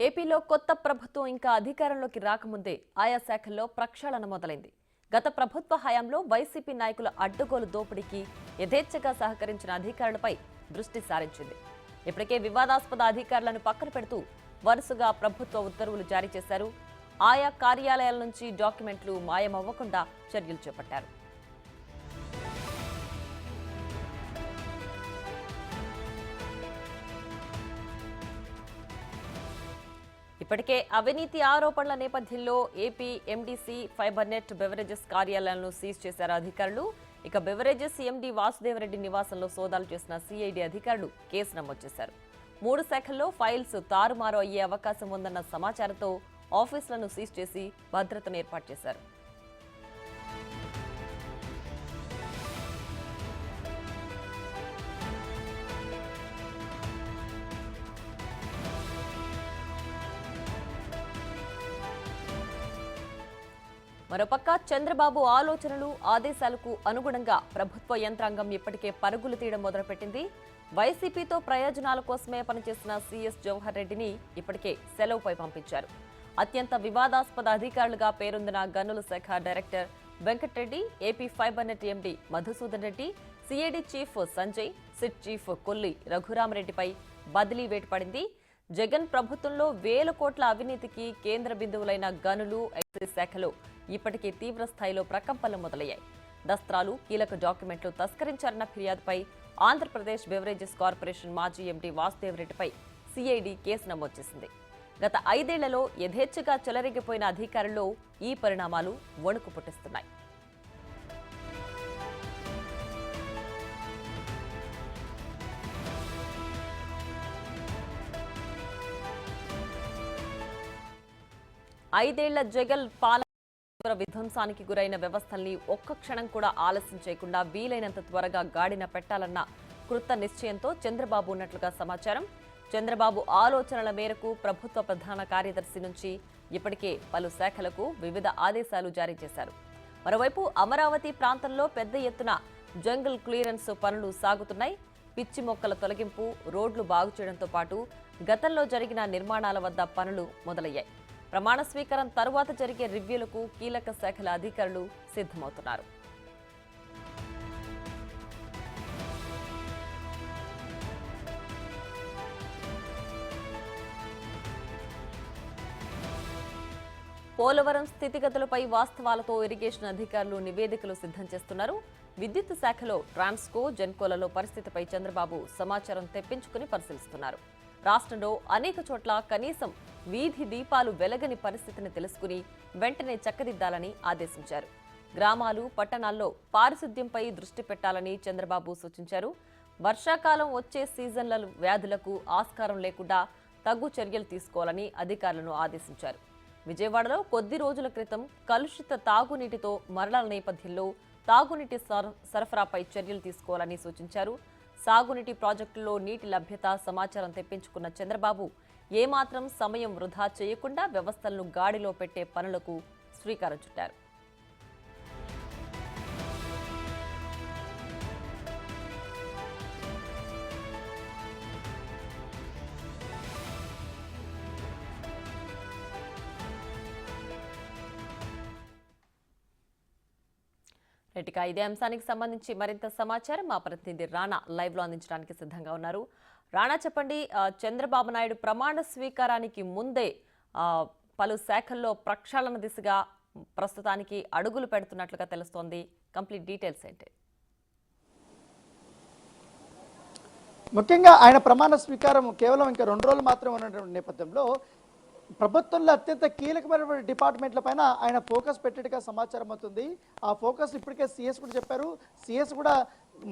ఏపీలో కొత్త ప్రభుత్వం ఇంకా అధికారంలోకి రాకముందే ఆయా శాఖల్లో ప్రక్షాళన మొదలైంది. గత ప్రభుత్వ హయాంలో వైసీపీ నాయకుల అడ్డగోలు దోపిడీకి యథేచ్ఛగా సహకరించిన అధికారులపై దృష్టి సారించింది. ఇప్పటికే వివాదాస్పద అధికారులను పక్కన పెడుతూ వరుసగా ప్రభుత్వ ఉత్తర్వులు జారీ చేశారు. ఆయా కార్యాలయాల నుంచి డాక్యుమెంట్లు మాయమవ్వకుండా చర్యలు చేపట్టారు. ఇప్పటికే అవినీతి ఆరోపణల నేపథ్యంలో AP MDC fibre net beverages కార్యాలయాలను సీజ్ చేశారు అధికారులు. ఇక బెవరేజెస్ ఎండీ వాసుదేవరెడ్డి నివాసంలో సోదాలు చేసిన సిఐడి అధికారులు కేసు నమోదు చేశారు. 3 శాఖల్లో ఫైల్స్ తారుమారు అయ్యే అవకాశం ఉందన్న సమాచారంతో ఆఫీసులను సీజ్ చేసి భద్రతను ఏర్పాటు చేశారు. మరోపక్క చంద్రబాబు ఆలోచనలు ఆదేశాలకు అనుగుణంగా ప్రభుత్వ యంత్రాంగం ఇప్పటికే పరుగులు తీయడం మొదలుపెట్టింది. వైసీపీతో ప్రయోజనాల కోసమే పనిచేసిన సీఎస్ జవహర్ రెడ్డిని ఇప్పటికే సెలవుపై పంపించారు. అత్యంత వివాదాస్పద అధికారులుగా పేరొందిన గనుల శాఖ director Venkatareddy, AP fibre net MD Madhusudan Reddy, CID chief Sanjay, SIT chief Kolli రఘురామరెడ్డిపై బదిలీ వేటు పడింది. జగన్ ప్రభుత్వంలో వేల కోట్ల అవినీతికి కేంద్ర బిందువులైన గనులు, ఎక్సైజ్ శాఖలో ఇప్పటికే తీవ్ర స్థాయిలో ప్రకంపనలు మొదలయ్యాయి. దస్త్రాలు, కీలక డాక్యుమెంట్లు తస్కరించారన్న ఫిర్యాదుపై ఆంధ్రప్రదేశ్ బెవరేజెస్ కార్పొరేషన్ మాజీ ఎండీ వాసుదేవరెడ్డిపై సిఐడి కేసు నమోదు చేసింది. గత 5 ఏళ్లలో యథేచ్ఛగా చెలరేగిపోయిన అధికారుల్లో ఈ పరిణామాలు వణుకు పుట్టిస్తున్నాయి. ఐదేళ్ల జగన్ పాలన విధ్వంసానికి గురైన వ్యవస్థల్ని ఒక్క క్షణం కూడా ఆలస్యం చేయకుండా వీలైనంత త్వరగా గాడిన పెట్టాలన్న కృత నిశ్చయంతో చంద్రబాబు ఉన్నట్లుగా సమాచారం. చంద్రబాబు ఆలోచనల మేరకు ప్రభుత్వ ప్రధాన కార్యదర్శి నుంచి ఇప్పటికే పలు శాఖలకు వివిధ ఆదేశాలు జారీ చేశారు. మరోవైపు అమరావతి ప్రాంతంలో పెద్ద ఎత్తున జంగిల్ క్లియరెన్స్ పనులు సాగుతున్నాయి. పిచ్చి మొక్కల తొలగింపు, రోడ్లు బాగు చేయడంతో పాటు గతంలో జరిగిన నిర్మాణాల వద్ద పనులు మొదలయ్యాయి. ప్రమాణ స్వీకారం తరువాత జరిగే రివ్యూలకు కీలక శాఖల అధికారులు సిద్ధమవుతున్నారు. పోలవరం స్థితిగతులపై వాస్తవాలతో ఇరిగేషన్ అధికారులు నివేదికలు సిద్ధం చేస్తున్నారు. విద్యుత్ శాఖలో ట్రాన్స్కో, జెన్కోలలో పరిస్థితిపై చంద్రబాబు సమాచారం తెప్పించుకుని పరిశీలిస్తున్నారు. రాష్ట్రంలో అనేక చోట్ల కనీసం వీధి దీపాలు వెలగని పరిస్థితిని తెలుసుకుని వెంటనే చక్కదిద్దాలని ఆదేశించారు. గ్రామాలు, పట్టణాల్లో పారిశుద్ధ్యంపై దృష్టి పెట్టాలని చంద్రబాబు సూచించారు. వర్షాకాలం వచ్చే సీజన్ల వ్యాధులకు ఆస్కారం లేకుండా తగు చర్యలు తీసుకోవాలని అధికారులను ఆదేశించారు. విజయవాడలో కొద్ది రోజుల క్రితం కలుషిత తాగునీటితో మరణాల నేపథ్యంలో తాగునీటి సరఫరాపై చర్యలు తీసుకోవాలని సూచించారు. సాగునీటి ప్రాజెక్టుల్లో నీటి లభ్యత సమాచారం తెప్పించుకున్న చంద్రబాబు ఏమాత్రం సమయం వృధా చేయకుండా వ్యవస్థలను గాడిలో పెట్టే పనులకు శ్రీకారం చుట్టారు. ఇక ఇదే అంశానికి సంబంధించి మరింత సమాచారం మా ప్రతినిధి రాణా లైవ్ లో అందించడానికి సిద్ధంగా ఉన్నారు. రాణా, చెప్పండి, చంద్రబాబు నాయుడు ప్రమాణ స్వీకారానికి ముందే పలు శాఖల్లో ప్రక్షాళన దిశగా ప్రస్తుతానికి అడుగులు పెడుతున్నట్లుగా తెలుస్తోంది. కంప్లీట్ డీటెయిల్స్ ఏంటి? ముఖ్యంగా ఆయన ప్రమాణ స్వీకారం కేవలం ఇంకా 2 రోజులు మాత్రమే ఉన్నటువంటి నేపథ్యంలో ప్రభుత్వంలో అత్యంత కీలకమైన డిపార్ట్మెంట్ల పైన ఆయన ఫోకస్ పెట్టేట్టుగా సమాచారం అవుతుంది. ఆ ఫోకస్ ఇప్పటికే సీఎస్ కూడా చెప్పారు. సీఎస్ కూడా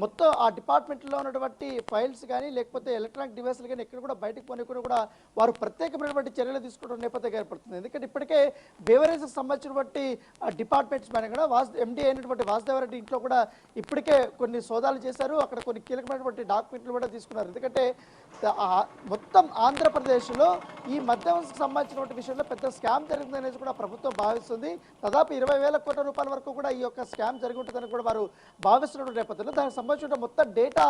మొత్తం ఆ డిపార్ట్మెంట్లో ఉన్నటువంటి ఫైల్స్ కానీ లేకపోతే ఎలక్ట్రానిక్ డివైస్లు కానీ ఎక్కడ కూడా బయటకు పోనీకుండా కూడా వారు ప్రత్యేకమైనటువంటి చర్యలు తీసుకోవడం నేపథ్యం ఏర్పడుతుంది. ఎందుకంటే ఇప్పటికే బెవరేజ్కి సంబంధించినటువంటి డిపార్ట్మెంట్స్ పైన కూడా ఎండీ అయినటువంటి వాసుదేవరెడ్డి ఇంట్లో కూడా ఇప్పటికే కొన్ని సోదాలు చేశారు. అక్కడ కొన్ని కీలకమైనటువంటి డాక్యుమెంట్లు కూడా తీసుకున్నారు. ఎందుకంటే మొత్తం ఆంధ్రప్రదేశ్లో ఈ మద్యంకి సంబంధించినటువంటి విషయంలో పెద్ద స్కామ్ జరిగిందనేది కూడా ప్రభుత్వం భావిస్తుంది. దాదాపు 20,000 కోట్ల రూపాయల వరకు కూడా ఈ యొక్క స్కామ్ జరిగి ఉంటుందని కూడా వారు భావిస్తున్న నేపథ్యంలో దానికి సంబంధించిన మొత్తం డేటా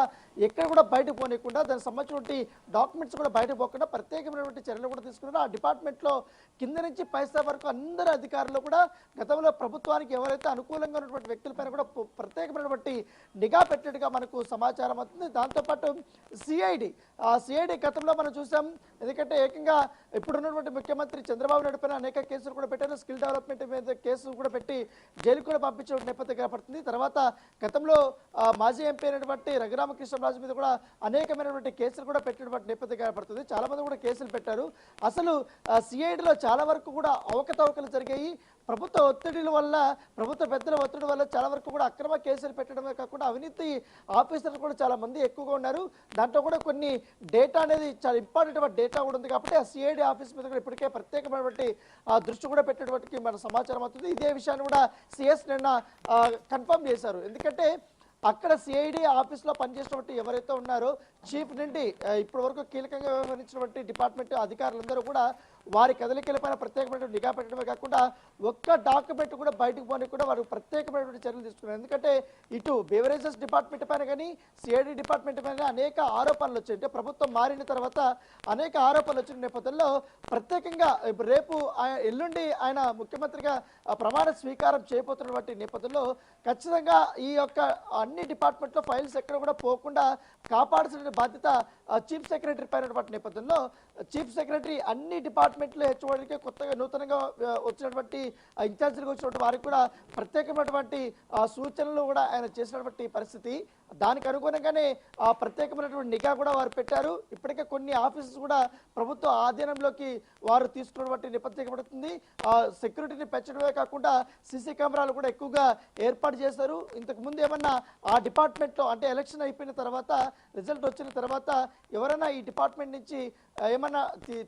ఎక్కడ కూడా బయటకు పోనీయకుండా దానికి సంబంధించిన డాక్యుమెంట్స్ కూడా బయటకు పోకుండా ప్రత్యేకమైనటువంటి చర్యలు కూడా తీసుకున్నారు. ఆ డిపార్ట్మెంట్లో కింద నుంచి పైసా వరకు అందరు అధికారులు కూడా గతంలో ప్రభుత్వానికి ఎవరైతే అనుకూలంగా ఉన్నటువంటి వ్యక్తులపైన కూడా ప్రత్యేకమైనటువంటి నిఘా పెట్టినట్టుగా మనకు సమాచారం అవుతుంది. దాంతోపాటు సిఐడి గతంలో మనం చూసాం. ఎందుకంటే ఏకంగా ఇప్పుడున్నటువంటి ముఖ్యమంత్రి చంద్రబాబు నాయుడు పైన అనేక కేసులు కూడా పెట్టారు. స్కిల్ డెవలప్మెంట్ మీద కేసులు కూడా పెట్టి జైలుకు కూడా పంపించిన నేపథ్యం కనపడుతుంది. తర్వాత గతంలో మాజీ ఎంపీ అయినటువంటి రఘురామకృష్ణరాజు మీద కూడా అనేకమైనటువంటి కేసులు కూడా పెట్టినటువంటి నేపథ్యం కనపడుతుంది. చాలా మంది కూడా కేసులు పెట్టారు. అసలు సిఐడిలో చాలా వరకు కూడా అవకతవకలు జరిగాయి. ప్రభుత్వ ఒత్తిడిల వల్ల, ప్రభుత్వ పెద్దల ఒత్తిడి వల్ల చాలా వరకు కూడా అక్రమ కేసులు పెట్టడమే కాకుండా అవినీతి ఆఫీసర్లు కూడా చాలా మంది ఎక్కువగా ఉన్నారు. దాంట్లో కూడా కొన్ని డేటా అనేది చాలా ఇంపార్టెంట్ డేటా కూడా ఉంది. కాబట్టి ఆ సిఐడి ఆఫీస్ మీద కూడా ఇప్పటికే ప్రత్యేకమైనటువంటి దృష్టి కూడా పెట్టినటువంటి మన సమాచారం అవుతుంది. ఇదే విషయాన్ని కూడా సిఎస్ నిన్న కన్ఫర్మ్ చేశారు. ఎందుకంటే అక్కడ సిఐడి ఆఫీస్లో పనిచేసినటువంటి ఎవరైతే ఉన్నారో చీఫ్ నుండి ఇప్పటి వరకు కీలకంగా వ్యవహరించినటువంటి డిపార్ట్మెంట్ అధికారులందరూ కూడా వారి కదలికలపైన ప్రత్యేకమైన నిఘా పెట్టడమే కాకుండా ఒక్క డాక్యుమెంట్ కూడా బయటకు పోనీ కూడా వారు ప్రత్యేకమైనటువంటి చర్యలు తీసుకున్నారు. ఎందుకంటే ఇటు బెవరేజెస్ డిపార్ట్మెంట్ పైన కానీ సిఐడి డిపార్ట్మెంట్ పైన అనేక ఆరోపణలు వచ్చాయి. అంటే ప్రభుత్వం మారిన తర్వాత అనేక ఆరోపణలు వచ్చిన నేపథ్యంలో ప్రత్యేకంగా రేపు ఎల్లుండి ఆయన ముఖ్యమంత్రిగా ప్రమాణ స్వీకారం చేయబోతున్నటువంటి నేపథ్యంలో ఖచ్చితంగా ఈ యొక్క అన్ని డిపార్ట్మెంట్లో ఫైల్స్ ఎక్కడ కూడా పోకుండా కాపాడాల్సిన బాధ్యత చీఫ్ సెక్రటరీ పైన నేపథ్యంలో చీఫ్ సెక్రటరీ అన్ని డిపార్ట్మెంట్లు హెచ్ఓడికి కొత్తగా నూతనంగా వచ్చినటువంటి ఇన్ఛార్జీలుగా వచ్చినటువంటి వారికి కూడా ప్రత్యేకమైనటువంటి సూచనలు కూడా ఆయన చేసినటువంటి పరిస్థితి. దానికి అనుగుణంగానే ప్రత్యేకమైనటువంటి నిఘా కూడా వారు పెట్టారు. ఇప్పటికే కొన్ని ఆఫీసెస్ కూడా ప్రభుత్వ ఆధీనంలోకి వారు తీసుకున్నటువంటి నేపథ్యం పడుతుంది. సెక్యూరిటీని పెంచడమే కాకుండా సీసీ కెమెరాలు కూడా ఎక్కువగా ఏర్పాటు చేశారు. ఇంతకు ముందు ఏమన్నా ఆ డిపార్ట్మెంట్లో అంటే ఎలక్షన్ అయిపోయిన తర్వాత రిజల్ట్ వచ్చిన తర్వాత ఎవరైనా ఈ డిపార్ట్మెంట్ నుంచి ఏమన్నా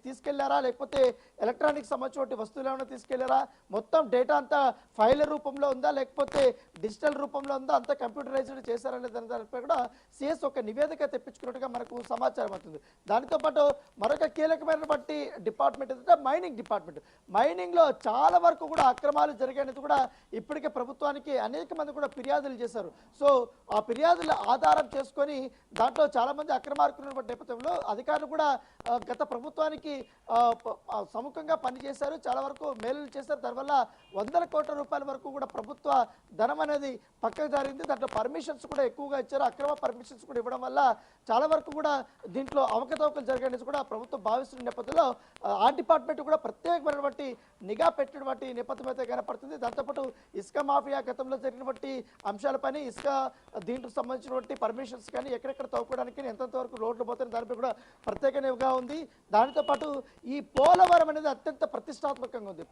తీసుకెళ్లారా, లేకపోతే ఎలక్ట్రానిక్ సంబంధించిన వస్తువులు ఏమైనా తీసుకెళ్లారా, మొత్తం డేటా అంతా ఫైల్ రూపంలో ఉందా లేకపోతే డిజిటల్ రూపంలో ఉందా, అంతా కంప్యూటరైజ్డ్ చేశారనే దానిపై కూడా సిఎస్ ఒక నివేదిక తెప్పించుకున్నట్టుగా మనకు సమాచారం అవుతుంది. దానితో పాటు మరొక కీలకమైనటువంటి డిపార్ట్మెంట్ ఏంటంటే మైనింగ్ డిపార్ట్మెంట్. మైనింగ్ లో చాలా వరకు కూడా అక్రమాలు జరిగాయని కూడా ఇప్పటికే ప్రభుత్వానికి అనేక మంది కూడా ఫిర్యాదులు చేశారు. సో ఆ ఫిర్యాదుల ఆధారం చేసుకొని దాంట్లో చాలా మంది అక్రమార్కున్నటువంటి నేపథ్యంలో అధికారులు కూడా గత ప్రభుత్వానికి సముఖంగా పనిచేశారు. చాలా వరకు మేలు చేశారు. దానివల్ల వందల కోట్ల రూపాయల వరకు కూడా ప్రభుత్వ ధనం అనేది పక్కకు జరిగింది. దాంట్లో పర్మిషన్స్ కూడా ఎక్కువగా ఇచ్చారు. అక్రమ పర్మిషన్స్ కూడా ఇవ్వడం వల్ల చాలా వరకు కూడా దీంట్లో అవకతవకలు జరిగాయని కూడా ప్రభుత్వం భావిస్తున్న నేపథ్యంలో ఆ డిపార్ట్మెంట్ కూడా ప్రత్యేకమైనటువంటి నిఘా పెట్టినటువంటి నేపథ్యం అయితే కనపడుతుంది. దాంతోపాటు ఇసుక మాఫియా గతంలో జరిగినటువంటి అంశాలపైన ఇసుక దీంట్లో సంబంధించినటువంటి పర్మిషన్స్ కానీ ఎక్కడెక్కడ తవ్వుకోవడానికి ఎంతెంత వరకు రోడ్లు పోతాయి దానిపై కూడా ప్రత్యేక నిఘా ఉంది. దానితో పాటు ఈ పోలవరం అనేది అత్యంత ప్రతిష్టాత్మకంగా ఉంది.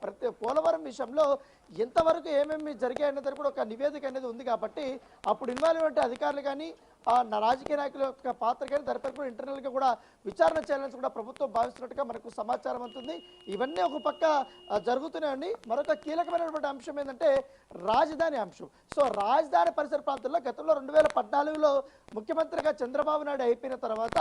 పోలవరం విషయంలో ఎంతవరకు ఏమేమి జరిగాయనేది కూడా ఒక నివేదిక అనేది ఉంది. కాబట్టి అప్పుడు ఇన్వాల్వ్ అయిన అధికారులు కానీ రాజకీయ నాయకుల యొక్క పాత్ర కానీ దానిపై కూడా ఇంటర్నల్గా కూడా విచారణ చేయాలని కూడా ప్రభుత్వం భావిస్తున్నట్టుగా మనకు సమాచారం అవుతుంది. ఇవన్నీ ఒక పక్క జరుగుతున్నాయండి. మరొక కీలకమైనటువంటి అంశం ఏంటంటే రాజధాని అంశం. సో రాజధాని పరిసర ప్రాంతాల్లో గతంలో 2014లో ముఖ్యమంత్రిగా చంద్రబాబు నాయుడు అయిపోయిన తర్వాత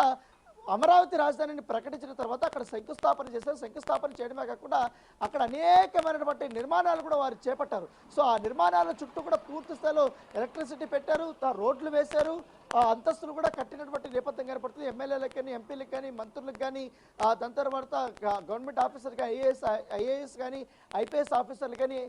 అమరావతి రాజధానిని ప్రకటించిన తర్వాత అక్కడ శంకుస్థాపన చేశారు. శంకుస్థాపన చేయడమే కాకుండా అక్కడ అనేకమైనటువంటి నిర్మాణాలు కూడా వారు చేపట్టారు. సో ఆ నిర్మాణాల చుట్టూ కూడా పూర్తి స్థాయిలో ఎలక్ట్రిసిటీ పెట్టారు, రోడ్లు వేశారు, అంతస్తులు కూడా కట్టినటువంటి నేపథ్యం కనపడుతుంది. ఎమ్మెల్యేలకు కానీ ఎంపీలకు కానీ మంత్రులకు కానీ దాని తర్వాత గవర్నమెంట్ ఆఫీసర్కి ఐఏఎస్ కానీ ఐపీఎస్ ఆఫీసర్లు కానీ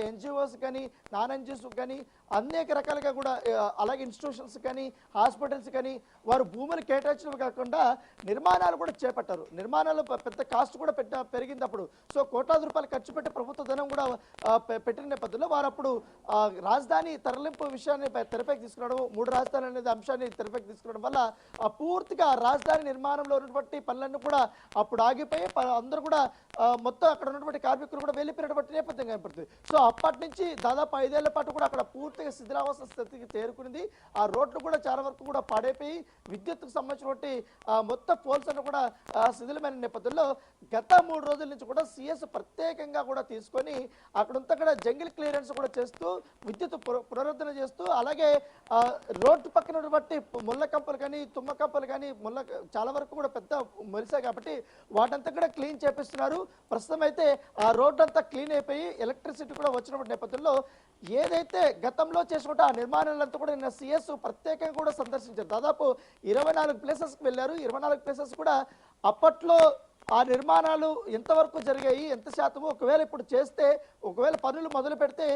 ఎన్జిఓస్ కానీ నాన్ ఎన్జిఓస్ కానీ అనేక రకాలుగా కూడా అలాగే ఇన్స్టిట్యూషన్స్ కానీ హాస్పిటల్స్ కానీ వారు భూములు కేటాయించడం కాకుండా నిర్మాణాలు కూడా చేపట్టారు. నిర్మాణాలు పెద్ద కాస్ట్ కూడా పెరిగింది అప్పుడు. సో కోట్లాది రూపాయలు ఖర్చు పెట్టి ప్రభుత్వ ధనం కూడా పెట్టిన నేపథ్యంలో వారు అప్పుడు రాజధాని తరలింపు విషయాన్ని తెరపైకి తీసుకురావడం, 3 రాజధానులు అనేది అంశాన్ని తెరపైకి తీసుకురావడం వల్ల పూర్తిగా రాజధాని నిర్మాణంలో ఉన్నటువంటి పనులన్నీ కూడా అప్పుడు ఆగిపోయి అందరూ కూడా మొత్తం అక్కడ ఉన్నటువంటి కార్మికులు కూడా వెళ్ళిపోయినటువంటి నేపథ్యం కనపడుతుంది. సో అప్పటి నుంచి దాదాపు 5 ఏళ్ల పాటు కూడా అక్కడ పూర్తిగా శిథిలావస్థ స్థితికి చేరుకునింది. ఆ రోడ్లు కూడా చాలా వరకు కూడా పాడైపోయి విద్యుత్తుకు సంబంధించినటువంటి మొత్తం పోల్స్ అన్ని కూడా శిథిలమైన నేపథ్యంలో గత 3 రోజుల నుంచి కూడా సిఎస్ ప్రత్యేకంగా కూడా తీసుకొని అక్కడంతా కూడా జంగిల్ క్లియరెన్స్ కూడా చేస్తూ విద్యుత్ పునరుద్ధరణ చేస్తూ అలాగే రోడ్డు పక్కన ఉన్నటువంటి ముళ్ళ కంపలు కానీ తుమ్మ కంపలు కానీ చాలా వరకు కూడా పెద్ద మొలిసాయి కాబట్టి వాటంతా కూడా క్లీన్ చేపిస్తున్నారు. ప్రస్తుతం అయితే ఆ రోడ్ అంతా క్లీన్ అయిపోయి ఎలక్ట్రిసిటీ కూడా వచ్చినటువంటి నేపథ్యంలో ఏదైతే గతంలో చేసుకుంటే ఆ నిర్మాణాలంతా కూడా నిన్న సిఎస్ ప్రత్యేకంగా కూడా సందర్శించారు. దాదాపు 24 ప్లేసెస్కి వెళ్ళారు. 24 ప్లేసెస్ కూడా అప్పట్లో ఆ నిర్మాణాలు ఎంతవరకు జరిగాయి, ఎంత శాతము, ఒకవేళ ఇప్పుడు చేస్తే, ఒకవేళ పనులు మొదలు పెడితే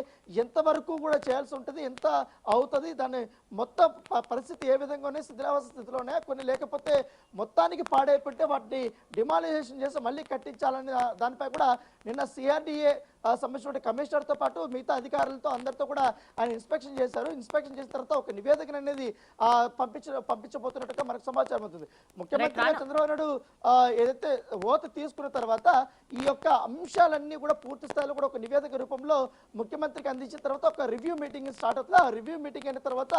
ఎంతవరకు కూడా చేయాల్సి ఉంటుంది, ఎంత అవుతుంది, దాన్ని మొత్తం పరిస్థితి ఏ విధంగా ఉన్నాయి, శిథిలావస్థ స్థితిలో ఉన్నాయా, కొన్ని లేకపోతే మొత్తానికి పాడైపోతే వాటిని డిమాలిజేషన్ చేసి మళ్ళీ కట్టించాలని దానిపై కూడా నిన్న సిఆర్డిఏ సంబంధించిన కమిషనర్తో పాటు మిగతా అధికారులతో అందరితో కూడా ఆయన ఇన్స్పెక్షన్ చేశారు. ఇన్స్పెక్షన్ చేసిన తర్వాత ఒక నివేదికను అనేది పంపించబోతున్నట్టుగా మనకు సమాచారం అవుతుంది. ముఖ్యమంత్రిగా చంద్రబాబు నాయుడు ఏదైతే ఓత తీసుకున్న తర్వాత ఈ యొక్క అంశాలన్నీ కూడా పూర్తి స్థాయిలో కూడా ఒక నివేదిక రూపంలో ముఖ్యమంత్రికి అందించిన తర్వాత ఒక రివ్యూ మీటింగ్ స్టార్ట్ అవుతుంది. ఆ రివ్యూ మీటింగ్ అయిన తర్వాత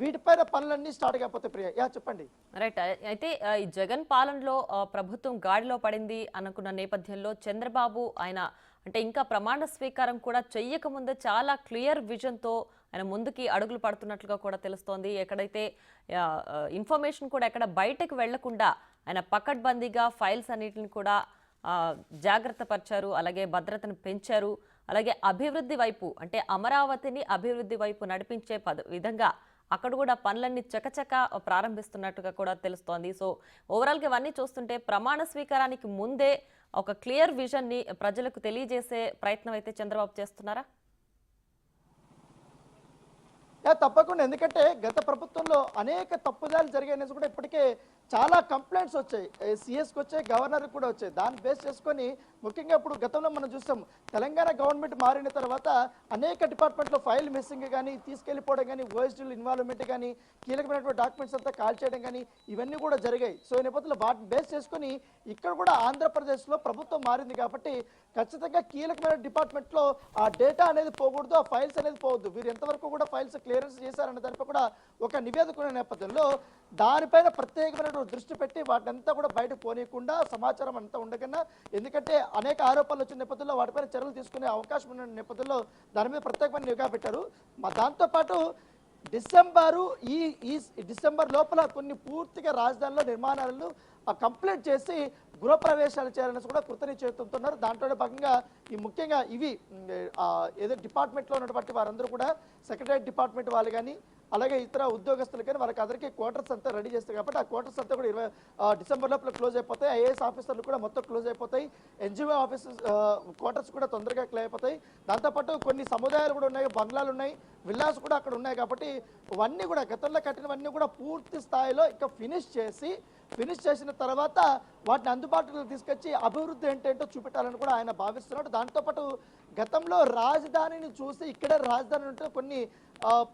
వీటిపైన పనులన్నీ స్టార్ట్ అయిపోతాయి. ప్రియ చెప్పండి. రైట్. అయితే ఈ జగన్ పాలనలో ప్రభుత్వం గాడిలో పడింది అనుకున్న నేపథ్యంలో చంద్రబాబు ఆయన అంటే ఇంకా ప్రమాణ స్వీకారం కూడా చెయ్యక ముందే చాలా క్లియర్ విజన్తో ఆయన ముందుకి అడుగులు పడుతున్నట్లుగా కూడా తెలుస్తోంది. ఎక్కడైతే ఇన్ఫర్మేషన్ కూడా ఎక్కడ బయటకు వెళ్లకుండా ఆయన పకడ్బందీగా ఫైల్స్ అన్నిటిని కూడా జాగ్రత్త పరిచారు, అలాగే భద్రతను పెంచారు, అలాగే అభివృద్ధి వైపు అంటే అమరావతిని అభివృద్ధి వైపు నడిపించే విధంగా అక్కడ కూడా పనులన్నీ చకచక ప్రారంభిస్తున్నట్టుగా కూడా తెలుస్తోంది. సో ఓవరాల్గా ఇవన్నీ చూస్తుంటే ప్రమాణ స్వీకారానికి ముందే ఒక క్లియర్ విజన్ని ప్రజలకు తెలియజేసే ప్రయత్నం అయితే చంద్రబాబు చేస్తున్నారా? తప్పకుండా. ఎందుకంటే గత ప్రభుత్వంలో అనేక తప్పుదాలు జరిగాయనేసి కూడా ఇప్పటికే చాలా కంప్లైంట్స్ వచ్చాయి. సిఎస్కి వచ్చాయి, గవర్నర్కి కూడా వచ్చాయి. దాన్ని బేస్ చేసుకొని ముఖ్యంగా ఇప్పుడు గతంలో మనం చూస్తాం, తెలంగాణ గవర్నమెంట్ మారిన తర్వాత అనేక డిపార్ట్మెంట్లో ఫైల్ మిస్సింగ్ కానీ, తీసుకెళ్ళిపోవడం కానీ, ఓఎస్డీలు ఇన్వాల్వ్మెంట్ కానీ, కీలకమైనటువంటి డాక్యుమెంట్స్ అంతా కాల్ చేయడం కానీ ఇవన్నీ కూడా జరిగాయి. సో ఈ నేపథ్యంలో వాటిని బేస్ చేసుకొని ఇక్కడ కూడా ఆంధ్రప్రదేశ్లో ప్రభుత్వం మారింది కాబట్టి ఖచ్చితంగా కీలకమైన డిపార్ట్మెంట్లో ఆ డేటా అనేది పోకూడదు, ఆ ఫైల్స్ అనేది పోవద్దు. వీరు ఎంతవరకు కూడా ఫైల్స్ క్లియరెన్స్ చేశారన్న దానిపై కూడా ఒక నివేదిక ఉన్న నేపథ్యంలో దానిపైన ప్రత్యేకమైన దృష్టి పెట్టి వాటినంతా కూడా బయటకు పోనీయకుండా సమాచారం అంతా ఉండకన్నా, ఎందుకంటే అనేక ఆరోపణలు వచ్చిన నేపథ్యంలో వాటిపైన చర్యలు తీసుకునే అవకాశం ఉన్న నేపథ్యంలో దాని మీద ప్రత్యేకమైన నిఘా పెట్టారు. దాంతోపాటు ఈ డిసెంబర్ లోపల కొన్ని పూర్తిగా రాజధానిలో నిర్మాణాలను కంప్లీట్ చేసి గృహప్రవేశాలు చేయాలని కూడా కృతనిశ్చయిస్తున్నారు. దాంట్లో భాగంగా ఈ ముఖ్యంగా ఇవి ఏదో డిపార్ట్మెంట్లో ఉన్నటువంటి వారందరూ కూడా సెక్రటరీ డిపార్ట్మెంట్ వాళ్ళు కానీ అలాగే ఇతర ఉద్యోగస్తులు కానీ వాళ్ళకి అందరికీ క్వార్టర్స్ అంతా రెడీ చేస్తారు కాబట్టి ఆ క్వార్టర్స్ అంతా కూడా డిసెంబర్ లోపల క్లోజ్ అయిపోతాయి. ఐఏఎస్ ఆఫీసర్లు కూడా మొత్తం క్లోజ్ అయిపోతాయి. ఎన్జిఓ ఆఫీసెస్ క్వార్టర్స్ కూడా తొందరగా క్లియర్ అయిపోతాయి. దాంతోపాటు కొన్ని సముదాయాలు కూడా ఉన్నాయి, బంగ్లాలు ఉన్నాయి, విల్లాస్ కూడా అక్కడ ఉన్నాయి. కాబట్టి ఇవన్నీ కూడా గతంలో కట్టినవన్నీ కూడా పూర్తి స్థాయిలో ఇంకా ఫినిష్ చేసిన తర్వాత వాటిని అందుబాటులోకి తీసుకొచ్చి అభివృద్ధి ఏంటంటో చూపెట్టాలని కూడా ఆయన భావిస్తున్నాడు. దాంతోపాటు గతంలో రాజధానిని చూసి ఇక్కడే రాజధాని ఉంటే కొన్ని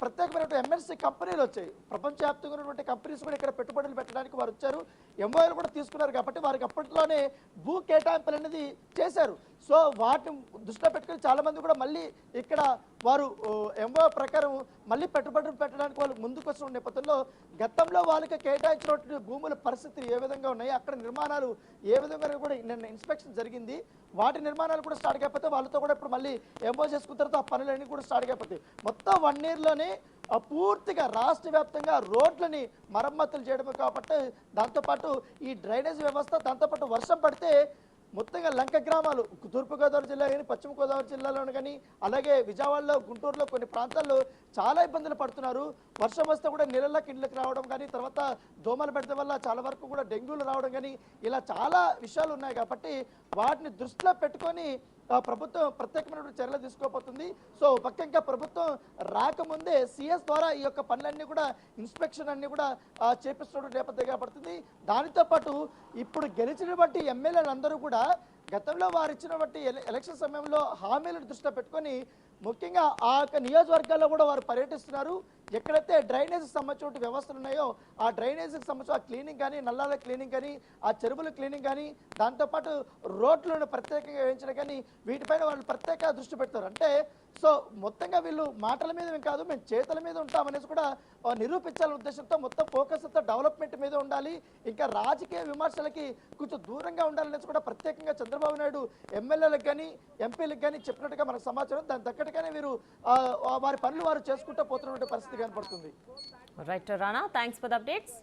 ప్రత్యేకమైనటువంటి ఎంఎన్సీ కంపెనీలు వచ్చాయి. ప్రపంచవ్యాప్తంగా ఉన్నటువంటి కంపెనీస్ కూడా ఇక్కడ పెట్టుబడులు పెట్టడానికి వారు వచ్చారు, ఎంఓఏలు కూడా తీసుకున్నారు. కాబట్టి వారికి అప్పట్లోనే భూ కేటాయింపులు అనేది చేశారు. సో వాటిని దృష్టిలో పెట్టుకుని చాలా మంది కూడా మళ్ళీ ఇక్కడ వారు ఎంఓ ప్రకారం మళ్ళీ పెట్టుబడులు పెట్టడానికి వాళ్ళు ముందుకు వస్తున్న నేపథ్యంలో గతంలో వాళ్ళకి కేటాయించినటువంటి భూముల పరిస్థితులు ఏ విధంగా ఉన్నాయి, అక్కడ నిర్మాణాలు ఏ విధంగా కూడా నిన్న ఇన్స్పెక్షన్ జరిగింది. వాటి నిర్మాణాలు కూడా స్టార్ట్ అయిపోతే వాళ్ళతో కూడా ఇప్పుడు మళ్ళీ ఎంఓ చేసుకున్న తర్వాత ఆ పనులన్నీ కూడా స్టార్ట్ అయిపోతాయి. మొత్తం 1 yearలోనే పూర్తిగా రాష్ట్ర వ్యాప్తంగా రోడ్లని మరమ్మతులు చేయడమే కాబట్టి దాంతోపాటు ఈ డ్రైనేజ్ వ్యవస్థ, దాంతోపాటు వర్షం పడితే మొత్తంగా లంక గ్రామాలు తూర్పుగోదావరి జిల్లా కానీ పశ్చిమ గోదావరి జిల్లాలోని కానీ అలాగే విజయవాడలో, గుంటూరులో కొన్ని ప్రాంతాల్లో చాలా ఇబ్బందులు పడుతున్నారు. వర్షం వస్తే కూడా నీళ్ళకి ఇండ్లకు రావడం కానీ, తర్వాత దోమలు పెడతాం వల్ల చాలా వరకు కూడా డెంగ్యూలు రావడం కానీ ఇలా చాలా విషయాలు ఉన్నాయి. కాబట్టి వాటిని దృష్టిలో పెట్టుకొని ప్రభుత్వం ప్రత్యేకమైనటువంటి చర్యలు తీసుకోబోతుంది. సో పక్కంగా ప్రభుత్వం రాకముందే సిఎస్ ద్వారా ఈ యొక్క పనులన్నీ కూడా ఇన్స్పెక్షన్ అన్ని కూడా చేపిస్తున్న నేపథ్యంగా పడుతుంది. దానితో పాటు ఇప్పుడు గెలిచినటువంటి ఎమ్మెల్యేలందరూ కూడా గతంలో వారు ఇచ్చినటువంటి ఎలక్షన్ సమయంలో హామీలను దృష్టిలో పెట్టుకొని ముఖ్యంగా ఆ యొక్క నియోజకవర్గాల్లో కూడా వారు పర్యటిస్తున్నారు. ఎక్కడైతే డ్రైనేజ్ సంబంధించిన వ్యవస్థలు ఉన్నాయో ఆ డ్రైనేజ్కి సంబంధించిన క్లీనింగ్ కానీ, నల్లాల క్లీనింగ్ కానీ, ఆ చెరువుల క్లీనింగ్ కానీ, దాంతోపాటు రోడ్లను ప్రత్యేకంగా వేయించడం కానీ వీటిపైన వాళ్ళు ప్రత్యేక దృష్టి పెడతారు. అంటే సో మొత్తంగా వీళ్ళు మాటల మీద కాదు, మేము చేతుల మీద ఉంటామనేసి కూడా నిరూపించాలనే ఉద్దేశంతో మొత్తం ఫోకస్ అంతా డెవలప్మెంట్ మీద ఉండాలి, ఇంకా రాజకీయ విమర్శలకి కొంచెం దూరంగా ఉండాలనేసి కూడా ప్రత్యేకంగా చంద్రబాబు నాయుడు ఎమ్మెల్యేలకు కానీ ఎంపీలకు కానీ చెప్పినట్టుగా మనకు సమాచారం. దాని తగ్గట్టుగానే వీరు వారి పనులు వారు చేసుకుంటూ పోతున్నటువంటి పరిస్థితి కనపడుతుంది. Right Rana, thanks for the updates.